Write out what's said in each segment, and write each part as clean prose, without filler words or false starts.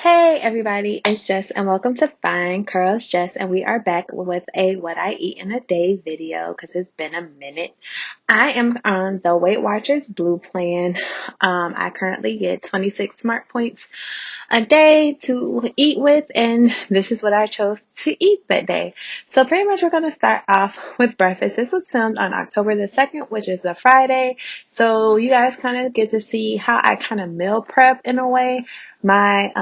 Hey everybody, it's Jess and welcome to Finecurlzjess, and we are back with a what I eat in a day video because it's been a minute. I am on the Weight Watchers Blue plan. I currently get 26 smart points a day to eat with, and this is what I chose to eat that day. So pretty much we're going to start off with breakfast. This was filmed on October the 2nd, which is a Friday. So you guys kind of get to see how I kind of meal prep in a way. My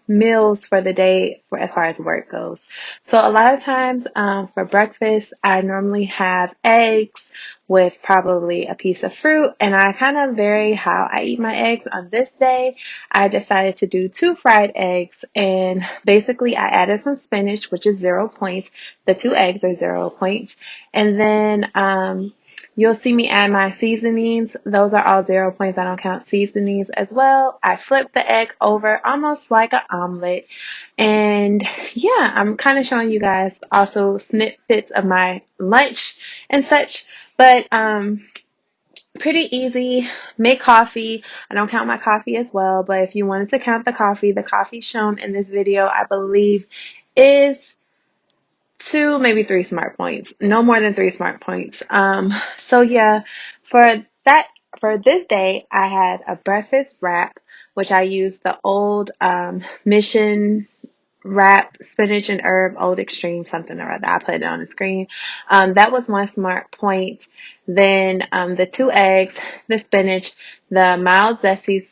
meals for the day for as far as work goes. So a lot of times for breakfast, I normally have eggs with probably a piece of fruit, and I kind of vary how I eat my eggs. On this day, I decided to do 2 fried eggs, and basically I added some spinach, which is 0 points. The 2 eggs are 0 points. And then you'll see me add my seasonings. Those are all 0 points. I don't count seasonings as well. I flip the egg over almost like an omelet. And yeah, I'm kind of showing you guys also snippets of my lunch and such. But pretty easy. Make coffee. I don't count my coffee as well, but if you wanted to count the coffee shown in this video, I believe is 2, maybe 3 smart points. No more than 3 smart points. So yeah, for this day, I had a breakfast wrap, which I used the old Mission wrap, spinach and herb, old extreme, something or other. I put it on the screen. That was 1 smart point. Then the 2 eggs, the spinach, the mild zesty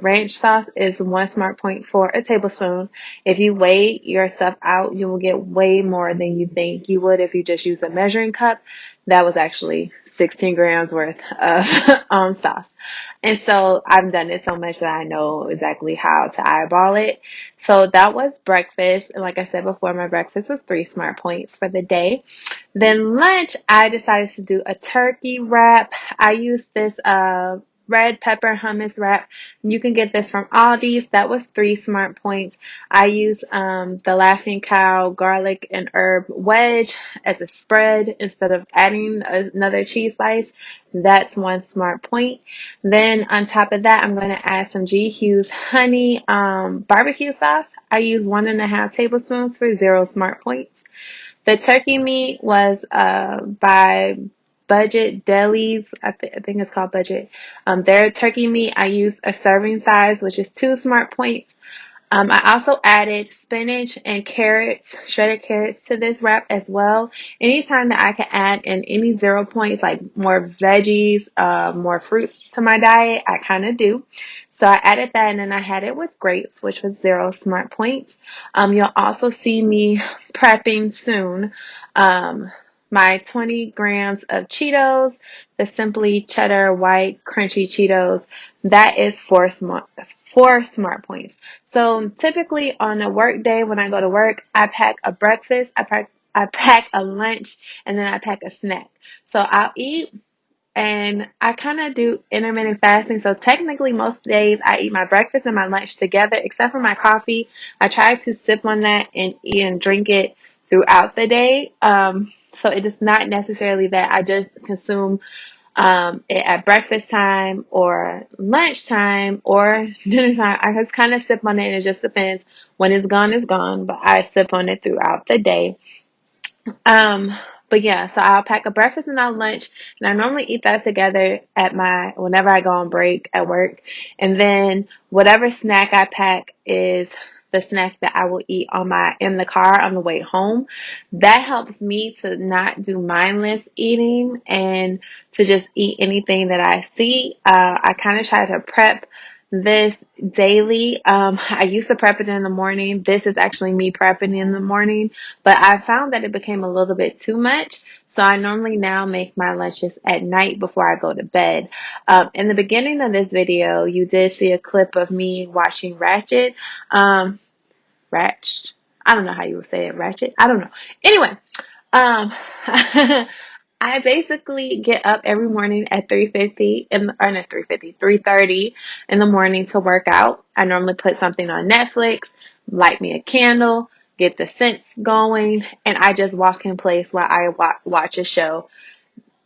ranch sauce is 1 smart point for a tablespoon. If you weigh your stuff out, you will get way more than you think you would if you just use a measuring cup. That was actually 16 grams worth of sauce. And so I've done it so much that I know exactly how to eyeball it. So that was breakfast. And like I said before, my breakfast was 3 smart points for the day. Then lunch, I decided to do a turkey wrap. I used this red pepper hummus wrap. You can get this from Aldi's. That was 3 smart points. I used the Laughing Cow garlic and herb wedge as a spread instead of adding another cheese slice. That's 1 smart point. Then on top of that, I'm going to add some G. Hughes honey barbecue sauce. I used 1.5 tablespoons for 0 smart points. The turkey meat was by Budget Delis. I think it's called Budget. Their turkey meat, I used a serving size, which is 2 smart points. I also added spinach and carrots, shredded carrots to this wrap as well. Anytime that I can add in any 0 points, like more veggies, more fruits to my diet, I kind of do. So I added that, and then I had it with grapes, which was 0 smart points. You'll also see me prepping soon. My 20 grams of Cheetos, the Simply Cheddar White Crunchy Cheetos, that is 4 smart points. So typically on a work day when I go to work, I pack a breakfast, I pack a lunch, and then I pack a snack. So I'll eat, and I kind of do intermittent fasting. So technically most days I eat my breakfast and my lunch together, except for my coffee. I try to sip on that and eat and drink it throughout the day. So it is not necessarily that I just consume it at breakfast time or lunch time or dinner time. I just kind of sip on it, and it just depends. When it's gone, but I sip on it throughout the day. But yeah, so I'll pack a breakfast and a lunch, and I normally eat that together whenever I go on break at work. And then whatever snack I pack is the snack that I will eat in the car on the way home. That helps me to not do mindless eating and to just eat anything that I see. I kind of try to prep this daily. I used to prep it in the morning. This is actually me prepping in the morning, but I found that it became a little bit too much. So I normally now make my lunches at night before I go to bed. In the beginning of this video, you did see a clip of me watching Ratchet. Ratchet. I don't know how you would say it. Ratchet. I don't know. Anyway, um, I basically get up every morning at 3:50 or not 3:50, 3:30 in the morning to work out. I normally put something on Netflix, light me a candle, get the scents going, and I just walk in place while I watch a show.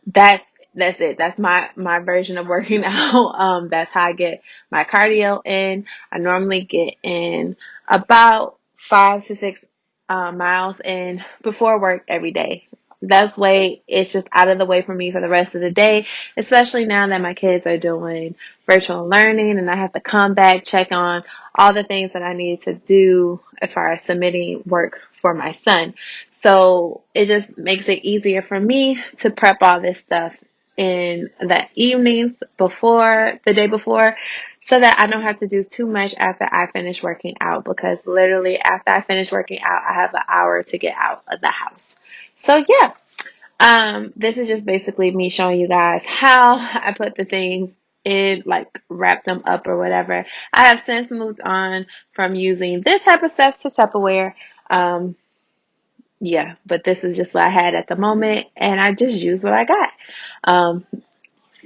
That's that's it. That's my version of working out. That's how I get my cardio in. I normally get in about 5 to 6 miles in before work every day. That's way it's just out of the way for me for the rest of the day, especially now that my kids are doing virtual learning and I have to come back, check on all the things that I need to do as far as submitting work for my son. So it just makes it easier for me to prep all this stuff in the evenings before the day before, so that I don't have to do too much after I finish working out, because literally after I finish working out, I have an hour to get out of the house. So yeah, this is just basically me showing you guys how I put the things in, like wrap them up or whatever. I have since moved on from using this type of stuff to Tupperware. Yeah, but this is just what I had at the moment, and I just used what I got. Um,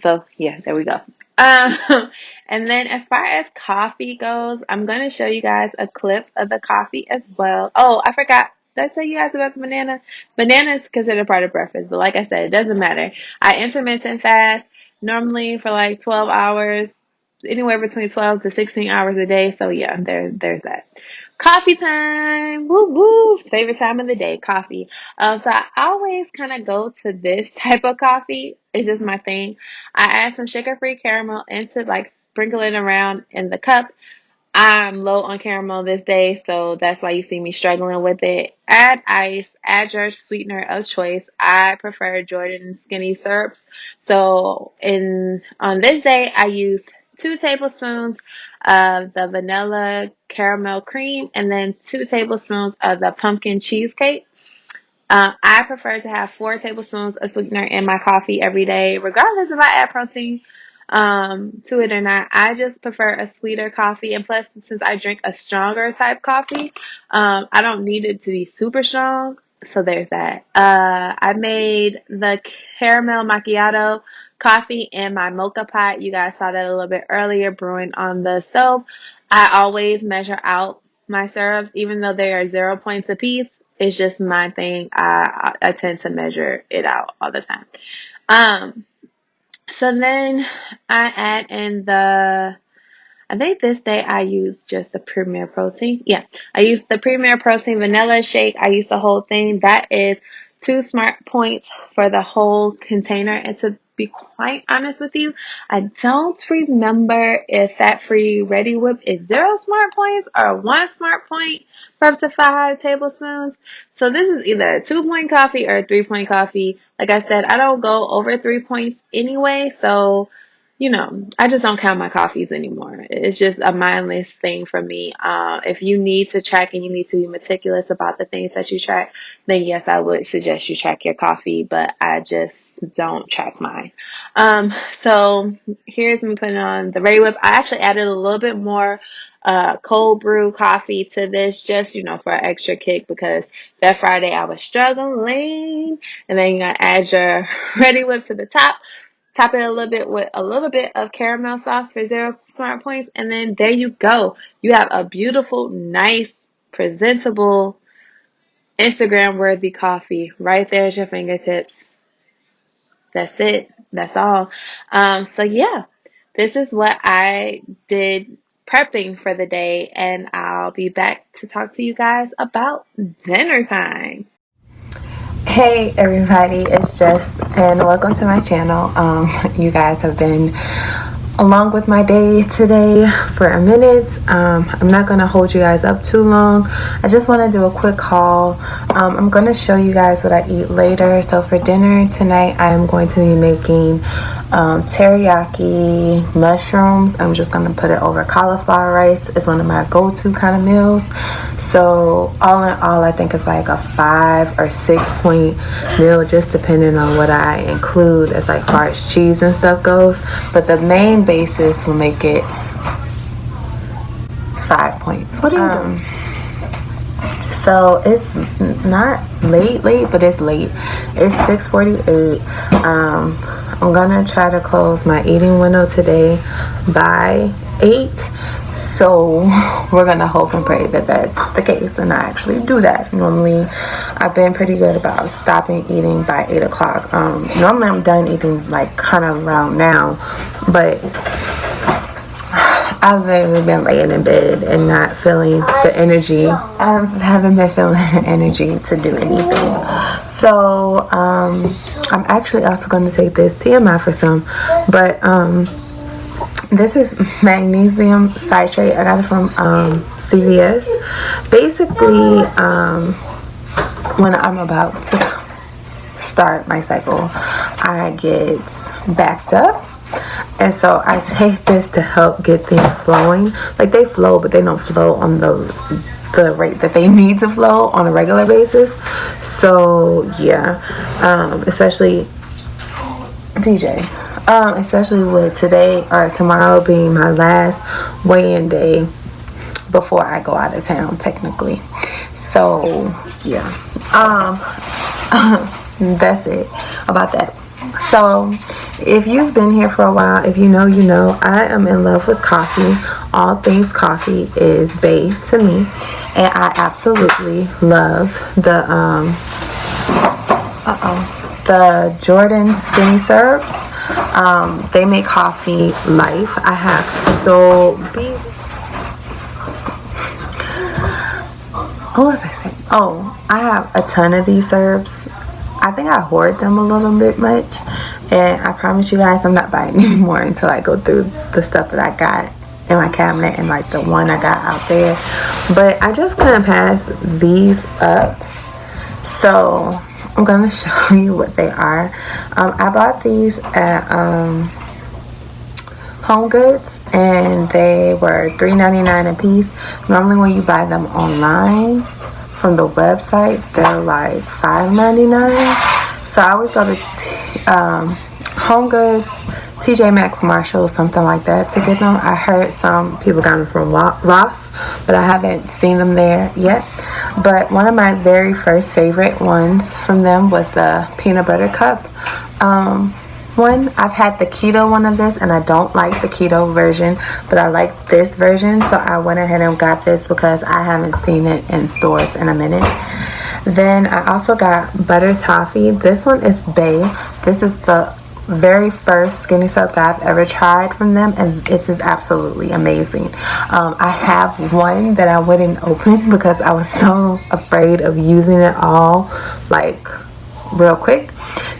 so yeah, there we go. Um, and then as far as coffee goes, I'm going to show you guys a clip of the coffee as well. Oh, I forgot. Did I tell you guys about the banana? Banana is considered part of breakfast, but like I said, it doesn't matter. I intermittent fast normally for like 12 hours, anywhere between 12 to 16 hours a day. So yeah, there's that. Coffee time. Woo woo. Favorite time of the day, coffee. So I always kind of go to this type of coffee. It's just my thing. I add some sugar-free caramel into, like, sprinkle it around in the cup. I'm low on caramel this day, so that's why you see me struggling with it. Add ice, add your sweetener of choice. I prefer Jordan Skinny syrups. So on this day, I use 2 tablespoons of the vanilla caramel cream and then 2 tablespoons of the pumpkin cheesecake. I prefer to have 4 tablespoons of sweetener in my coffee every day, regardless if I add protein to it or not. I just prefer a sweeter coffee, and plus, since I drink a stronger type coffee, I don't need it to be super strong. So there's that. I made the caramel macchiato coffee in my mocha pot. You guys saw that a little bit earlier, brewing on the stove. I always measure out my syrups, even though they are 0 points apiece. It's just my thing. I tend to measure it out all the time. So then I add in I think this day I used just the Premier Protein. Yeah, I used the Premier Protein Vanilla Shake. I used the whole thing. That is 2 smart points for the whole container. And to be quite honest with you, I don't remember if fat-free Ready Whip is 0 smart points or 1 smart point for up to 5 tablespoons. So this is either a 2 point coffee or a 3 point coffee. Like I said, I don't go over 3 points anyway, so I just don't count my coffees anymore. It's just a mindless thing for me. If you need to track and you need to be meticulous about the things that you track, then yes, I would suggest you track your coffee, but I just don't track mine. So here's me putting on the Ray Whip. I actually added a little bit more cold brew coffee to this, just, for an extra kick, because that Friday I was struggling. And then you're going to add your Ready Whip to the top. Top it a little bit with a little bit of caramel sauce for 0 smart points. And then there you go. You have a beautiful, nice, presentable, Instagram-worthy coffee right there at your fingertips. That's it. That's all. So yeah, this is what I did prepping for the day. And I'll be back to talk to you guys about dinner time. Hey everybody, it's Jess and welcome to my channel. You guys have been along with my day today for a minute. I'm not going to hold you guys up too long. I just want to do a quick haul. I'm going to show you guys what I eat later. So for dinner tonight, I am going to be making teriyaki mushrooms. I'm just going to put it over cauliflower rice. It's one of my go-to kind of meals. So all in all, I think it's like a 5 or 6 point meal, just depending on what I include as like far as cheese and stuff goes. But the main basis will make it 5 points. What are you doing? So it's not late, but it's late. It's 6:48. I'm gonna try to close my eating window today by 8. So we're gonna hope and pray that that's the case and I actually do that. Normally I've been pretty good about stopping eating by 8 o'clock. Normally I'm done eating like kind of around now, but I've literally been laying in bed and not feeling the energy. I haven't been feeling the energy to do anything. So I'm actually also going to take this TMI for some, but this is magnesium citrate. I got it from CVS. Basically, when I'm about to start my cycle, I get backed up. And so I take this to help get things flowing. Like they flow, but they don't flow on the rate that they need to flow on a regular basis. So yeah, especially PJ. Especially with today or tomorrow being my last weigh-in day before I go out of town, technically. So yeah, that's it about that. So if you've been here for a while, if you know, you know, I am in love with coffee. All things coffee is bae to me, and I absolutely love the Jordan Skinny Syrups. They make coffee life. I have what was I saying? Oh, I have a ton of these syrups. I think I hoard them a little bit much, and I promise you guys I'm not buying anymore until I go through the stuff that I got in my cabinet and like the one I got out there. But I just couldn't pass these up, so I'm gonna show you what they are. I bought these at Home Goods, and they were $3.99 a piece. Normally when you buy them online from the website, they're like $5.99. So I always go to Home Goods, TJ Maxx, Marshall, something like that to get them. I heard some people got them from Ross, but I haven't seen them there yet. But one of my very first favorite ones from them was the peanut butter cup one. I've had the keto one of this, and I don't like the keto version, but I like this version, so I went ahead and got this because I haven't seen it in stores in a minute. Then I also got butter toffee. This one is bae. This is the very first skinny syrup that I've ever tried from them, and it is absolutely amazing. I have one that I wouldn't open because I was so afraid of using it all like real quick.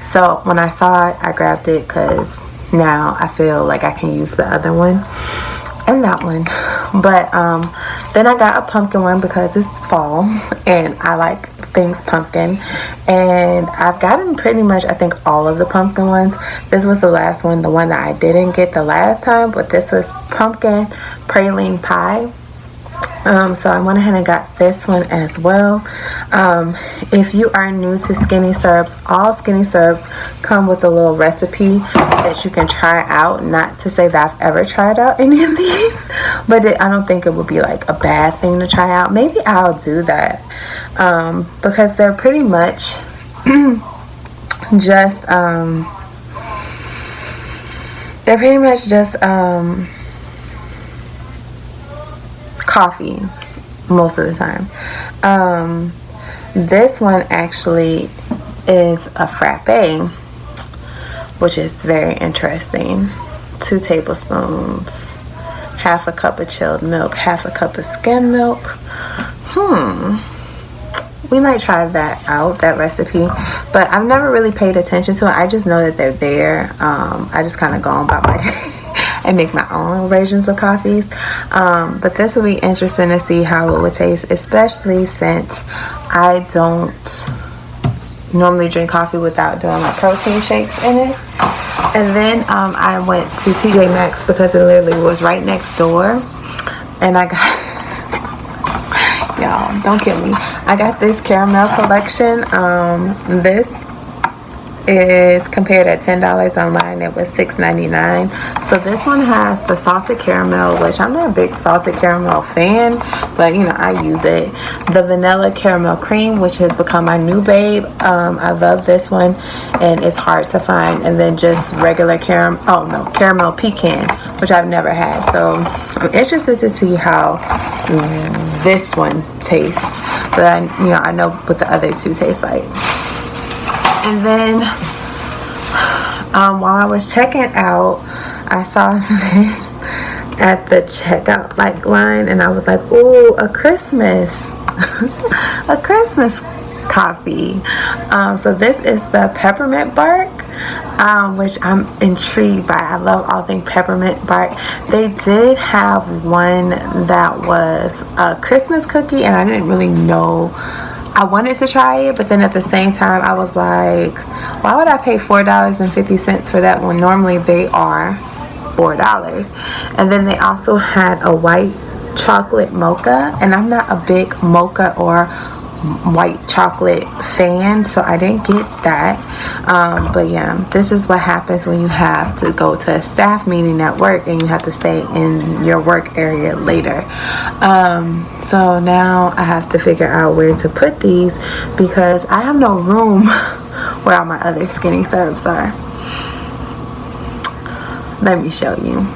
So when I saw it, I grabbed it because now I feel like I can use the other one and that one. But then I got a pumpkin one because it's fall and I like things pumpkin, and I've gotten pretty much I think all of the pumpkin ones. This was the last one, the one that I didn't get the last time, but this was pumpkin praline pie. So I went ahead and got this one as well. If you are new to skinny syrups, all skinny syrups come with a little recipe that you can try out. Not to say that I've ever tried out any of these, but I don't think it would be like a bad thing to try out. Maybe I'll do that because they're pretty much just coffees most of the time. This one actually is a frappe, which is very interesting. 2 tablespoons, half a cup of chilled milk, half a cup of skim milk. We might try that out, that recipe, but I've never really paid attention to it. I just know that they're there. I just kind of go on about my day and make my own versions of coffees. But this will be interesting to see how it would taste, especially since I don't normally drink coffee without doing my protein shakes in it. And then I went to TJ Maxx because it literally was right next door, and I got y'all, don't kill me. I got this caramel collection. This is compared at $10 online. It was $6.99. So this one has the salted caramel, which I'm not a big salted caramel fan, but you know, I use it. The vanilla caramel cream, which has become my new babe. I love this one, and it's hard to find. And then just regular caramel pecan, which I've never had. So I'm interested to see how this one tastes, but I know what the other two taste like. And then while I was checking out, I saw this at the checkout line, and I was like, ooh, a Christmas a Christmas coffee. So this is the peppermint bark, which I'm intrigued by. I love all things peppermint bark. They did have one that was a Christmas cookie, and I didn't really know. I wanted to try it, but then at the same time, I was like, why would I pay $4.50 for that when normally they are $4? And then they also had a white chocolate mocha, and I'm not a big mocha or white chocolate fan, so I didn't get that. But yeah, this is what happens when you have to go to a staff meeting at work and you have to stay in your work area later. So now I have to figure out where to put these because I have no room where all my other skinny syrups are. Let me show you.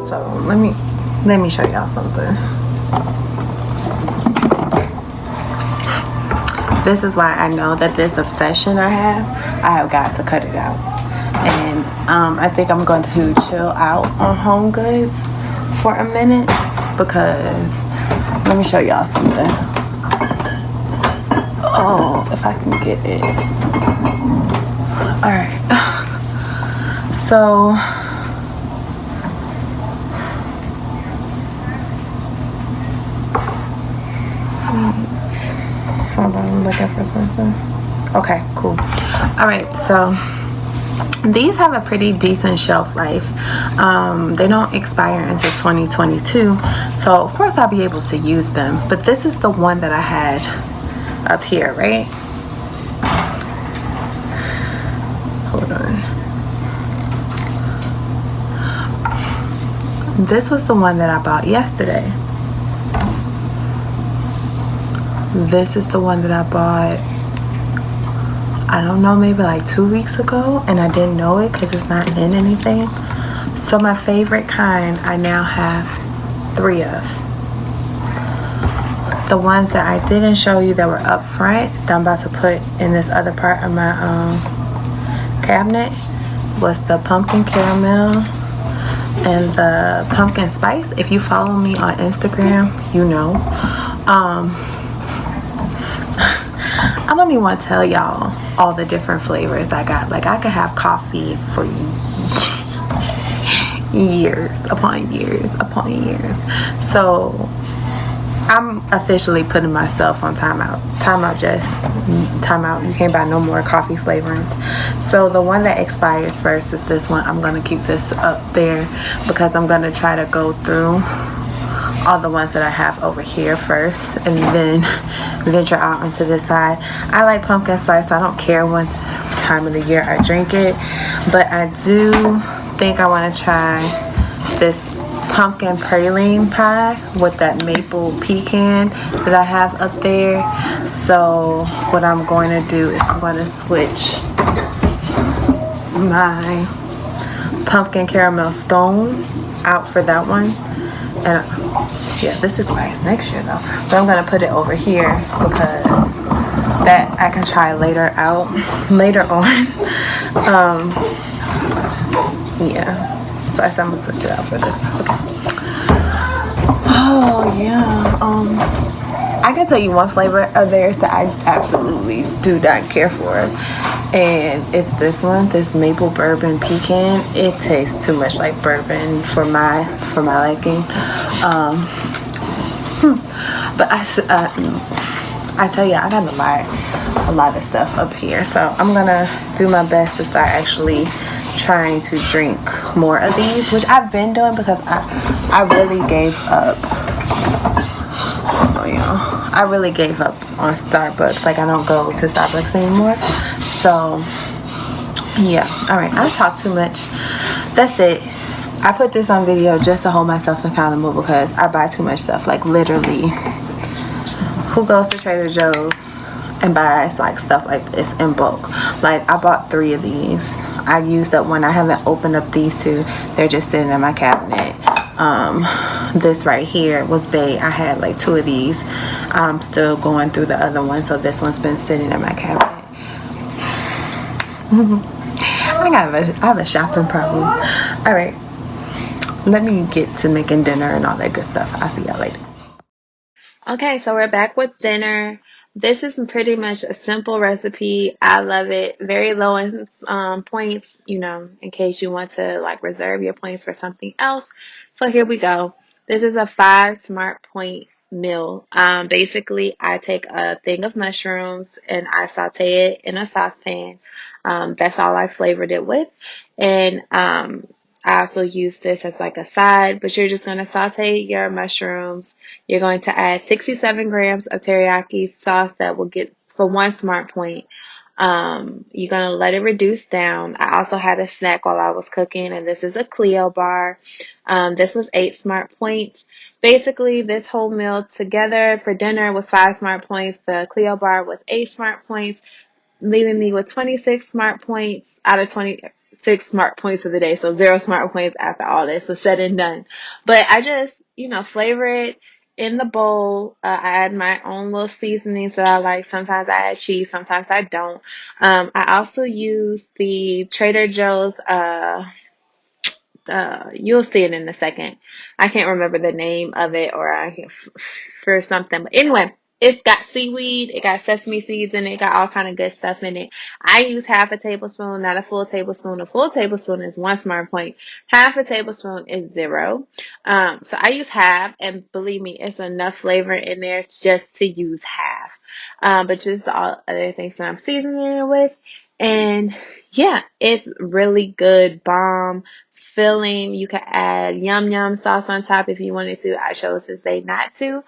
So let me show y'all something. This is why I know that this obsession I have got to cut it out. And I think I'm going to chill out on Home Goods for a minute because let me show y'all something. Oh, if I can get it. Alright. So hold on, I'm looking for something. Okay, cool. Alright, so these have a pretty decent shelf life. They don't expire until 2022, so of course I'll be able to use them. But this is the one that I had up here, right? Hold on. This was the one that I bought yesterday. This is the one that I bought, I don't know, maybe like 2 weeks ago, and I didn't know it because it's not in anything. So my favorite kind I now have 3 of. The ones that I didn't show you that were up front that I'm about to put in this other part of my cabinet was the pumpkin caramel and the pumpkin spice. If you follow me on Instagram, you know. I don't even want to tell y'all all the different flavors I got. Like, I could have coffee for years upon years upon years. So I'm officially putting myself on timeout. Timeout. You can't buy no more coffee flavorings. So the one that expires first is this one. I'm going to keep this up there because I'm going to try to go through all the ones that I have over here first and then venture out onto this side. I like pumpkin spice, so I don't care what time of the year I drink it, but I do think I want to try this pumpkin praline pie with that maple pecan that I have up there. So what I'm going to do is I'm going to switch my pumpkin caramel scone out for that one. And yeah, this expires next year though. But I'm gonna put it over here because that I can try later on. Yeah. So I said I'm gonna switch it out for this. Okay. Oh yeah. I can tell you one flavor of theirs that I absolutely do not care for. And it's this one, this maple bourbon pecan. It tastes too much like bourbon for my liking. But I tell you, I gotta lie. a lot of stuff up here. So I'm gonna do my best to start actually trying to drink more of these, which I've been doing because I really gave up. You know, I really gave up on Starbucks. Like, I don't go to Starbucks anymore. So yeah, all right, I talk too much. That's it. I put this on video just to hold myself accountable because I buy too much stuff. Like, literally, who goes to Trader Joe's and buys like stuff like this in bulk? Like, I bought 3 of these. I used up one. I haven't opened up these 2. They're just sitting in my cabinet. This right here was big. I had like 2 of these. I'm still going through the other one, so this one's been sitting in my cabinet. I have a shopping problem. All right, let me get to making dinner and all that good stuff. I'll see y'all later. Okay, so we're back with dinner. This is pretty much a simple recipe. I love it. Very low in points, you know, in case you want to like reserve your points for something else. So here we go. This is a 5 smart point meal. Basically, I take a thing of mushrooms and I saute it in a saucepan. That's all I flavored it with. And I also use this as like a side, but you're just going to saute your mushrooms. You're going to add 67 grams of teriyaki sauce that will get for 1 smart point. You're going to let it reduce down. I also had a snack while I was cooking, and this is a Clio bar. This was 8 smart points. Basically, this whole meal together for dinner was 5 smart points. The Clio bar was 8 smart points, leaving me with 26 smart points out of 26 smart points of the day. So 0 smart points after all this was said and done. But I just, you know, flavor it in the bowl. I add my own little seasonings that I like. Sometimes I add cheese, sometimes I don't. I also use the Trader Joe's, you'll see it in a second. I can't remember the name of it, or I can for something. But anyway, it's got seaweed, it got sesame seeds in it, it got all kind of good stuff in it. I use half a tablespoon, not a full tablespoon. A full tablespoon is 1 smart point. Half a tablespoon is 0. So I use half, and believe me, it's enough flavor in there just to use half. But just all other things that I'm seasoning it with. And yeah, it's really good, bomb filling. You can add yum yum sauce on top if you wanted to. I chose to say not to.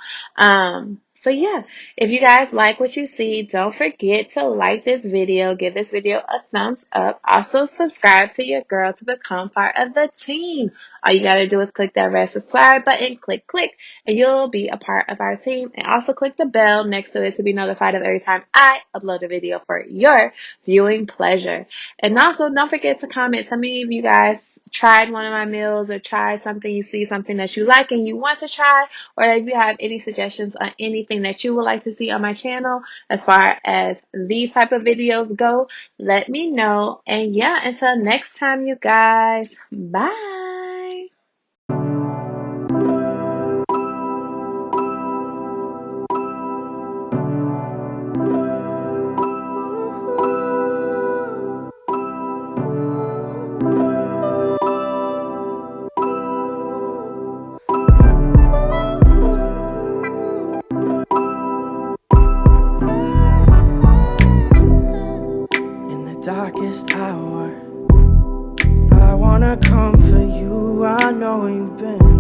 So yeah, if you guys like what you see, don't forget to like this video, give this video a thumbs up. Also subscribe to your girl to become part of the team. All you gotta do is click that red subscribe button, click, and you'll be a part of our team. And also click the bell next to it to be notified of every time I upload a video for your viewing pleasure. And also, don't forget to comment. Tell me if you guys tried one of my meals or tried something, you see something that you like and you want to try, or if you have any suggestions on anything that you would like to see on my channel as far as these type of videos go, let me know. And yeah, until next time, you guys, bye. Darkest hour, I wanna come for you. I know you've been